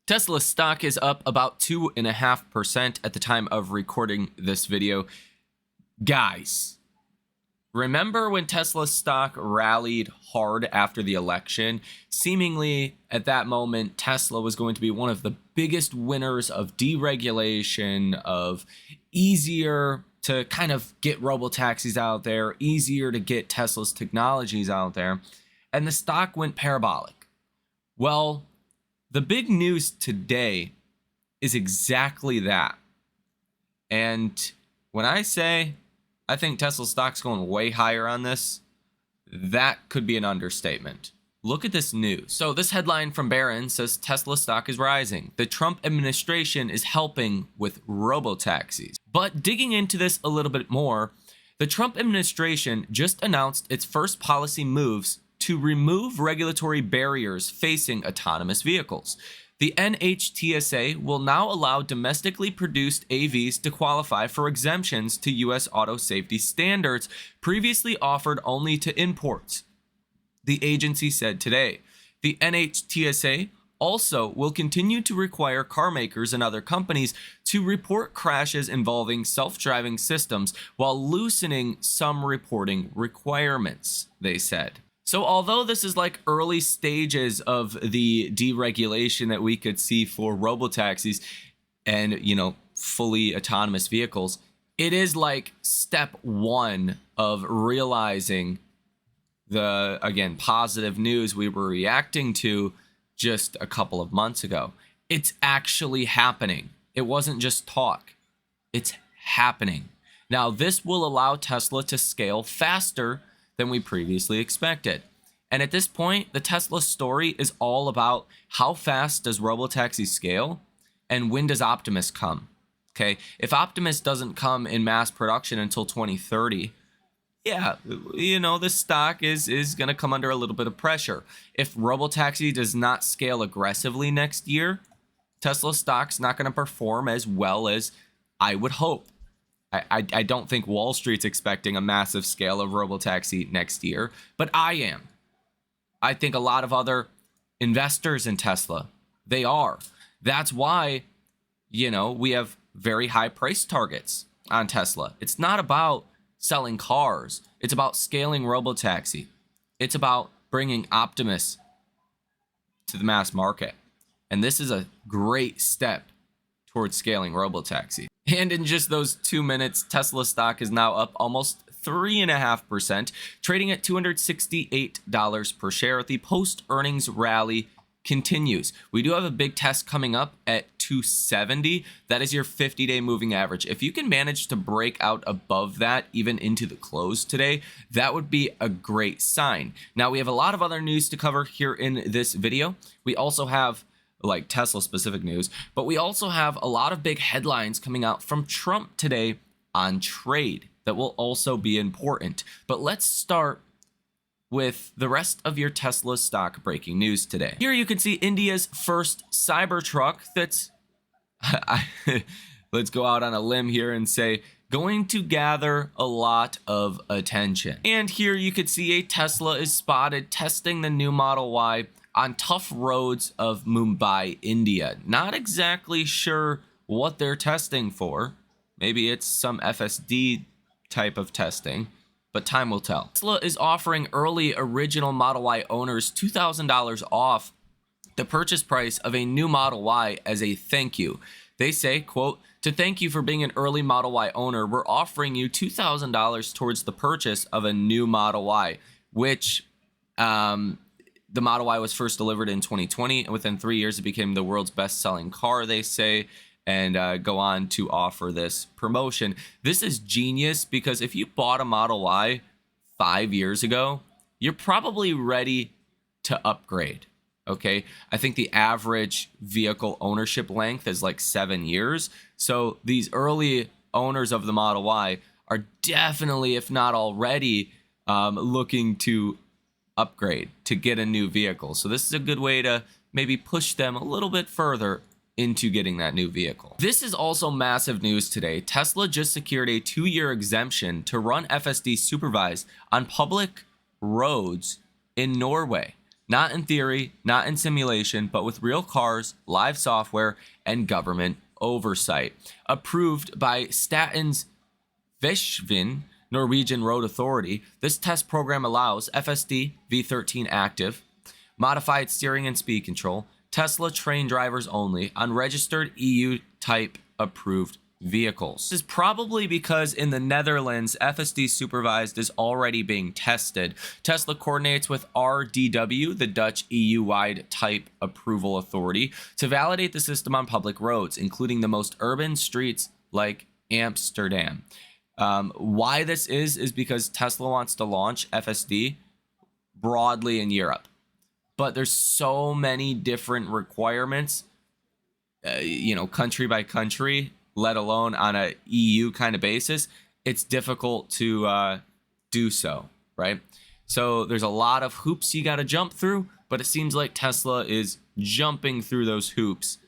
Tesla stock is up about 2.5% at the time of recording this video. Guys, remember when Tesla stock rallied hard after the election? Seemingly, at that moment, Tesla was going to be one of the biggest winners of deregulation, of easier to kind of get robotaxis out there, easier to get Tesla's technologies out there, and the stock went parabolic. Well, the big news today is exactly that. And when I say I think Tesla stock's going way higher on this, that could be an understatement. Look at this news. So this headline from Barron says Tesla stock is rising. The Trump administration is helping with robotaxis. But digging into this a little bit more, the Trump administration just announced its first policy moves to remove regulatory barriers facing autonomous vehicles. The NHTSA will now allow domestically produced AVs to qualify for exemptions to U.S. auto safety standards previously offered only to imports, the agency said today. The NHTSA also will continue to require car makers and other companies to report crashes involving self-driving systems while loosening some reporting requirements, they said. So although this is like early stages of the deregulation that we could see for robotaxis and, fully autonomous vehicles, it is like step one of realizing the, again, positive news we were reacting to just a couple of months ago. It's actually happening. It wasn't just talk. It's happening. Now, this will allow Tesla to scale faster than we previously expected. And at this point, the Tesla story is all about how fast does robotaxi scale and when does Optimus come? Okay, if Optimus doesn't come in mass production until 2030, yeah, the stock is going to come under a little bit of pressure. If robotaxi does not scale aggressively next year, Tesla stock's not going to perform as well as I would hope. I don't think Wall Street's expecting a massive scale of robotaxi next year, but I am. I think a lot of other investors in Tesla, they are. That's why, we have very high price targets on Tesla. It's not about selling cars. It's about scaling robotaxi. It's about bringing Optimus to the mass market. And this is a great step towards scaling robotaxi. And in just those 2 minutes, Tesla stock is now up almost 3.5%, trading at $268 per share. The post-earnings rally continues. We do have a big test coming up at 270. That is your 50-day moving average. If you can manage to break out above that, even into the close today, that would be a great sign. Now, we have a lot of other news to cover here in this video. We also have like Tesla specific news, but we also have a lot of big headlines coming out from Trump today on trade that will also be important. But let's start with the rest of your Tesla stock breaking news today. Here you can see India's first Cybertruck that's, let's go out on a limb here and say, going to gather a lot of attention. And here you could see a Tesla is spotted testing the new Model Y on tough roads of Mumbai, India. Not exactly sure what they're testing for. Maybe it's some FSD type of testing, but time will tell. Tesla is offering early original Model Y owners $2,000 off the purchase price of a new Model Y as a thank you. They say, quote, "To thank you for being an early Model Y owner, we're offering you $2,000 towards the purchase of a new Model Y," which the Model Y was first delivered in 2020, and within 3 years, it became the world's best-selling car, they say, and go on to offer this promotion. This is genius because if you bought a Model Y 5 years ago, you're probably ready to upgrade, okay? I think the average vehicle ownership length is like 7 years. So these early owners of the Model Y are definitely, if not already, looking to upgrade to get a new vehicle. So this is a good way to maybe push them a little bit further into getting that new vehicle. This is also massive news today. Tesla just secured a 2-year exemption to run FSD supervised on public roads in Norway. Not in theory, not in simulation, but with real cars, live software, and government oversight. Approved by Statens Vestvind, Norwegian Road Authority, this test program allows FSD V13 active, modified steering and speed control, Tesla trained drivers only on registered EU type approved vehicles. This is probably because in the Netherlands, FSD supervised is already being tested. Tesla coordinates with RDW, the Dutch EU-wide type approval authority, to validate the system on public roads, including the most urban streets like Amsterdam. Why this is because Tesla wants to launch FSD broadly in Europe. But there's so many different requirements, country by country, let alone on a EU kind of basis. It's difficult to do so, right? So there's a lot of hoops you got to jump through, but it seems like Tesla is jumping through those hoops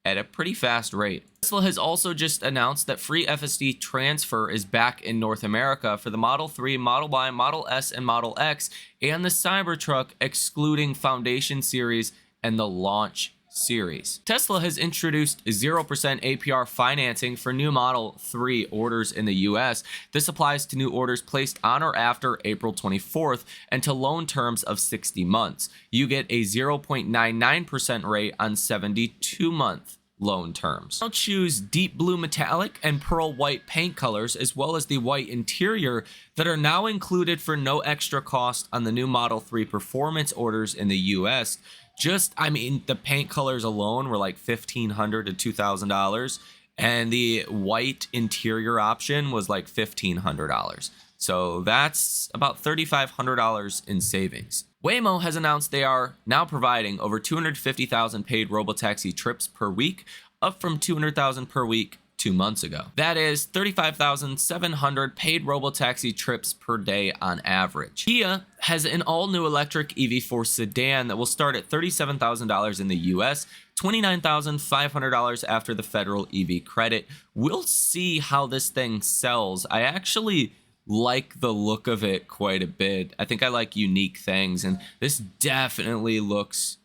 at a pretty fast rate. Tesla has also just announced that free FSD transfer is back in North America for the Model 3, Model Y, Model S, and Model X, and the Cybertruck, excluding Foundation Series and the Launch Series. Tesla has introduced 0% APR financing for new Model 3 orders in the US. This applies to new orders placed on or after April 24th and to loan terms of 60 months. You get a 0.99% rate on 72-month loan terms. I'll choose deep blue metallic and pearl white paint colors, as well as the white interior, that are now included for no extra cost on the new Model 3 performance orders in the US. The paint colors alone were like $1,500 to $2,000, and the white interior option was like $1,500. So that's about $3,500 in savings. Waymo has announced they are now providing over 250,000 paid robotaxi trips per week, up from 200,000 per week 2 months ago. That is 35,700 paid robotaxi trips per day on average. Kia has an all-new electric EV4 sedan that will start at $37,000 in the US, $29,500 after the federal EV credit. We'll see how this thing sells. I actually like the look of it quite a bit. I think I like unique things, and this definitely looks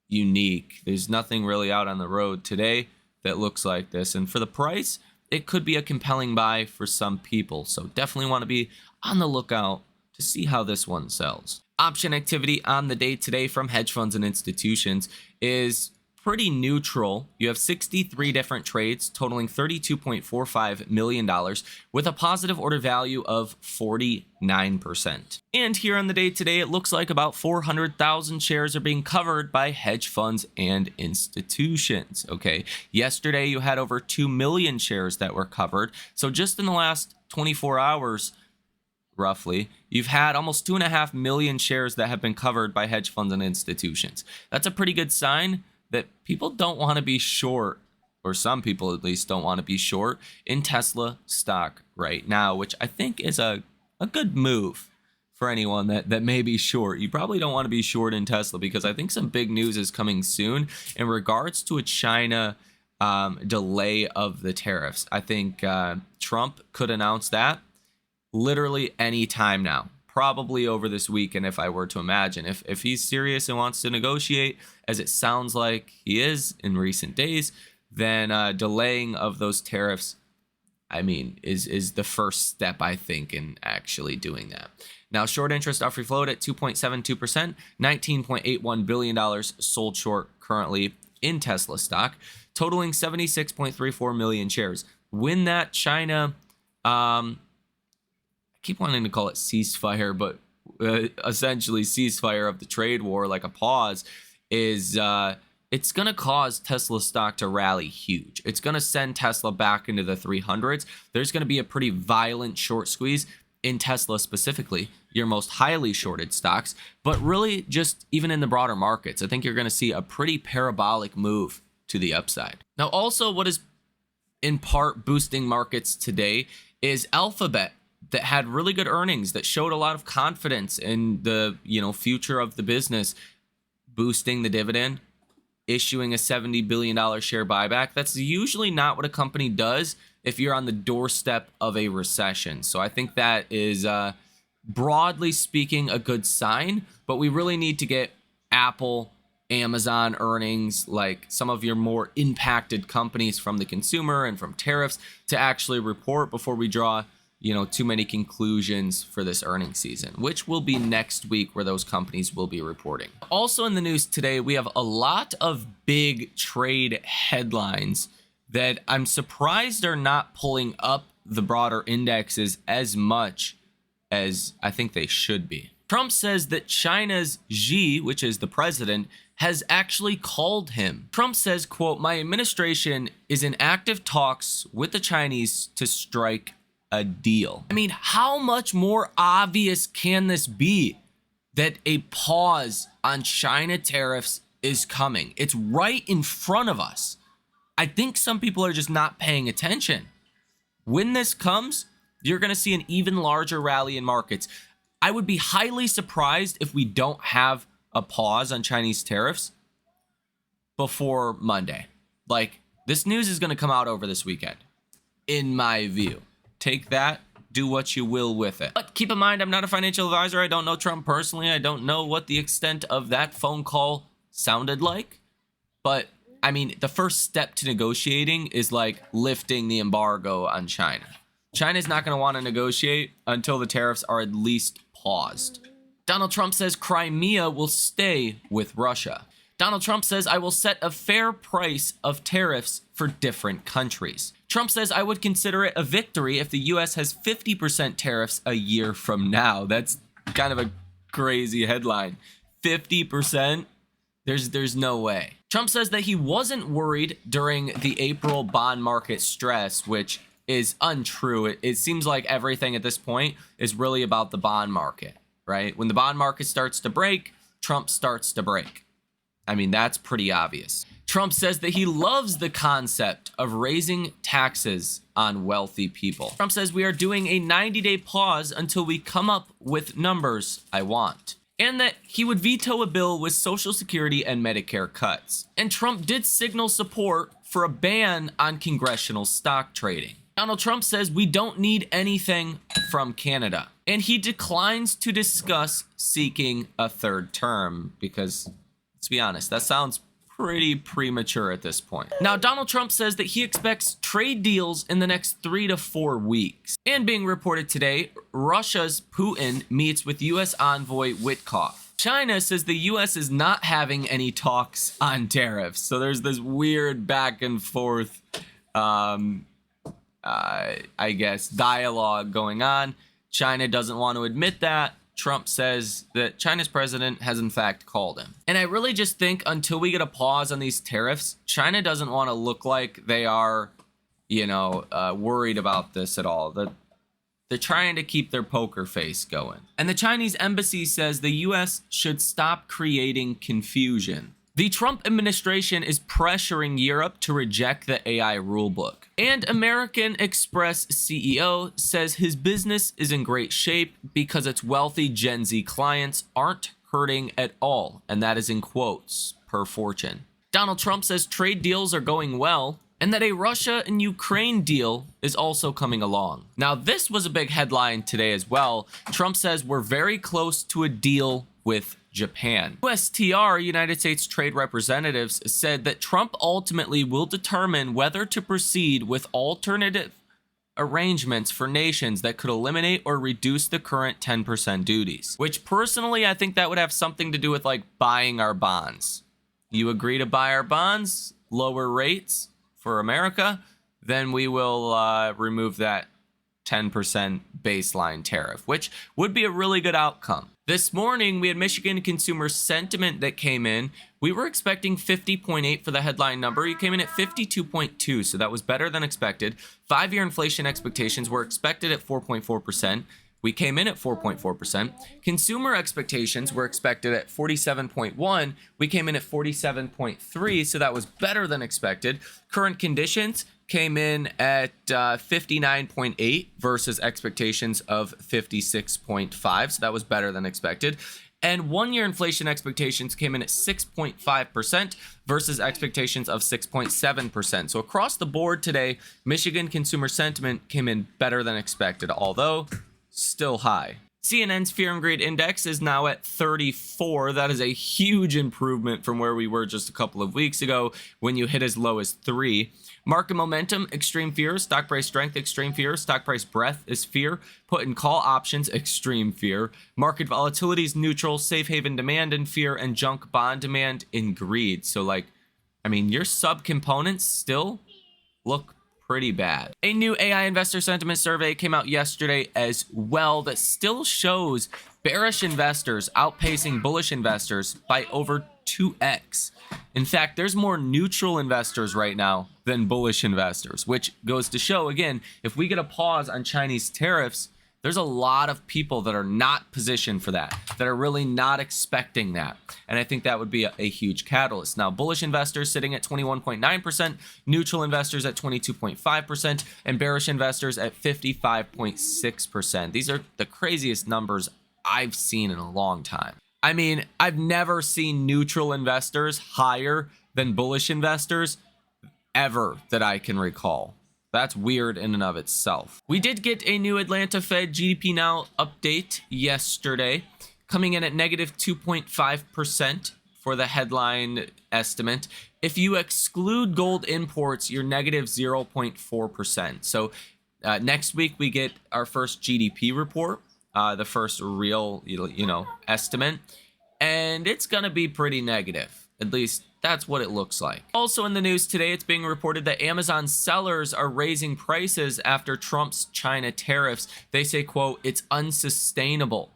unique. There's nothing really out on the road today that looks like this, and for the price, it could be a compelling buy for some people. So definitely want to be on the lookout to see how this one sells. Option activity on the day today from hedge funds and institutions is pretty neutral. You have 63 different trades totaling $32.45 million with a positive order value of 49%. And here on the day today, it looks like about 400,000 shares are being covered by hedge funds and institutions. Okay, yesterday you had over 2 million shares that were covered. So just in the last 24 hours, roughly, you've had almost 2.5 million shares that have been covered by hedge funds and institutions. That's a pretty good sign that people don't want to be short, or some people at least don't want to be short in Tesla stock right now, which I think is a good move for anyone that may be short. You probably don't want to be short in Tesla because I think some big news is coming soon in regards to a China delay of the tariffs. I think Trump could announce that literally any time now. Probably over this weekend, if I were to imagine. If he's serious and wants to negotiate, as it sounds like he is in recent days, then delaying of those tariffs, is the first step, I think, in actually doing that. Now, short interest off free float at 2.72%, $19.81 billion sold short currently in Tesla stock, totaling 76.34 million shares. When that China keep wanting to call it ceasefire, but essentially ceasefire of the trade war, like a pause, is it's going to cause Tesla stock to rally huge. It's going to send Tesla back into the 300s. There's going to be a pretty violent short squeeze in Tesla specifically, your most highly shorted stocks, but really just even in the broader markets. I think you're going to see a pretty parabolic move to the upside. Now, also what is in part boosting markets today is Alphabet, that had really good earnings, that showed a lot of confidence in the future of the business, boosting the dividend, issuing a $70 billion share buyback. That's usually not what a company does if you're on the doorstep of a recession. So I think that is, broadly speaking, a good sign, but we really need to get Apple, Amazon earnings, like some of your more impacted companies from the consumer and from tariffs to actually report before we draw, too many conclusions for this earnings season, which will be next week where those companies will be reporting. Also in the news today, we have a lot of big trade headlines that I'm surprised are not pulling up the broader indexes as much as I think they should be. Trump says that China's Xi, which is the president, has actually called him. Trump says, quote, "My administration is in active talks with the Chinese to strike a deal." I mean, how much more obvious can this be that a pause on China tariffs is coming? It's right in front of us. I think some people are just not paying attention. When this comes, you're going to see an even larger rally in markets. I would be highly surprised if we don't have a pause on Chinese tariffs before Monday. Like, this news is going to come out over this weekend, in my view. Take that, do what you will with it. But keep in mind, I'm not a financial advisor. I don't know Trump personally. I don't know what the extent of that phone call sounded like. But, I mean, the first step to negotiating is like lifting the embargo on China. China's not going to want to negotiate until the tariffs are at least paused. Donald Trump says Crimea will stay with Russia. Donald Trump says, "I will set a fair price of tariffs for different countries." Trump says, "I would consider it a victory if the U.S. has 50% tariffs a year from now." That's kind of a crazy headline. 50%? There's no way. Trump says that he wasn't worried during the April bond market stress, which is untrue. It seems like everything at this point is really about the bond market, right? When the bond market starts to break, Trump starts to break. I mean, that's pretty obvious. Trump says that he loves the concept of raising taxes on wealthy people. Trump says we are doing a 90-day pause until we come up with numbers I want. And that he would veto a bill with Social Security and Medicare cuts. And Trump did signal support for a ban on congressional stock trading. Donald Trump says we don't need anything from Canada. And he declines to discuss seeking a third term because, let's be honest, that sounds pretty premature at this point. Now, Donald Trump says that he expects trade deals in the next 3 to 4 weeks. And being reported today, Russia's Putin meets with U.S. envoy Witkoff. China says the U.S. is not having any talks on tariffs. So there's this weird back and forth, I guess, dialogue going on. China doesn't want to admit that. Trump says that China's president has in fact called him. And I really just think until we get a pause on these tariffs, China doesn't want to look like they are, worried about this at all. They're trying to keep their poker face going. And the Chinese embassy says the U.S. should stop creating confusion. The Trump administration is pressuring Europe to reject the AI rulebook. And American Express CEO says his business is in great shape because its wealthy Gen Z clients aren't hurting at all. And that is in quotes, per Fortune. Donald Trump says trade deals are going well and that a Russia and Ukraine deal is also coming along. Now, this was a big headline today as well. Trump says we're very close to a deal with Japan. USTR, United States Trade Representatives, said that Trump ultimately will determine whether to proceed with alternative arrangements for nations that could eliminate or reduce the current 10% duties. Which personally, I think that would have something to do with like buying our bonds. You agree to buy our bonds, lower rates for America, then we will remove that 10% baseline tariff, which would be a really good outcome. This morning, we had Michigan consumer sentiment that came in. We were expecting 50.8 for the headline number. It came in at 52.2, so that was better than expected. 5-year inflation expectations were expected at 4.4%. We came in at 4.4%. Consumer expectations were expected at 47.1. We came in at 47.3, so that was better than expected. Current conditions came in at 59.8 versus expectations of 56.5, so that was better than expected. And 1-year inflation expectations came in at 6.5% versus expectations of 6.7%. So across the board today, Michigan consumer sentiment came in better than expected, although still high. CNN's Fear and Greed Index is now at 34. That is a huge improvement from where we were just a couple of weeks ago when you hit as low as 3. Market momentum, extreme fear. Stock price strength, extreme fear. Stock price breadth is fear. Put and call options, extreme fear. Market volatility is neutral. Safe haven demand in fear. And junk bond demand in greed. So, like, I mean, your subcomponents still look pretty bad. A new AI investor sentiment survey came out yesterday as well that still shows bearish investors outpacing bullish investors by over 2x. In fact, there's more neutral investors right now than bullish investors, which goes to show, again, if we get a pause on Chinese tariffs, there's a lot of people that are not positioned for that are really not expecting that. And I think that would be a huge catalyst. Now, bullish investors sitting at 21.9%, neutral investors at 22.5%, and bearish investors at 55.6%. These are the craziest numbers I've seen in a long time. I mean, I've never seen neutral investors higher than bullish investors ever that I can recall. That's weird in and of itself. We did get a new Atlanta Fed GDP Now update yesterday, coming in at negative 2.5% for the headline estimate. If you exclude gold imports, you're negative 0.4%. So next week we get our first GDP report, the first real, estimate, and it's gonna be pretty negative. At least that's what it looks like. Also in the news today, it's being reported that Amazon sellers are raising prices after Trump's China tariffs. They say, quote, "It's unsustainable."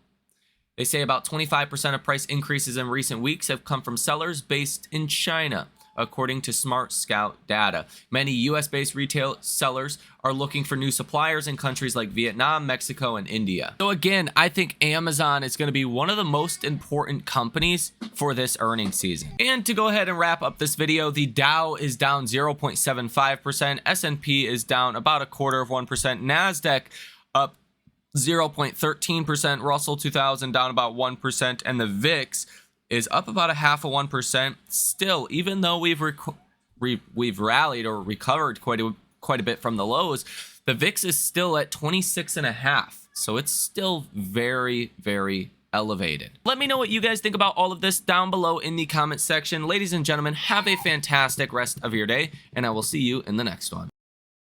They say about 25% of price increases in recent weeks have come from sellers based in China, according to Smart Scout data. Many US-based retail sellers are looking for new suppliers in countries like Vietnam, Mexico, and India. So again, I think Amazon is going to be one of the most important companies for this earnings season. And to go ahead and wrap up this video, the Dow is down 0.75%, S&P is down about 0.25%, NASDAQ up 0.13%, Russell 2000 down about 1%, and the VIX is up about 0.5%. Still, even though we've rallied or recovered quite a bit from the lows, the VIX is still at 26.5. So it's still very, very elevated. Let me know what you guys think about all of this down below in the comment section. Ladies and gentlemen, have a fantastic rest of your day, and I will see you in the next one.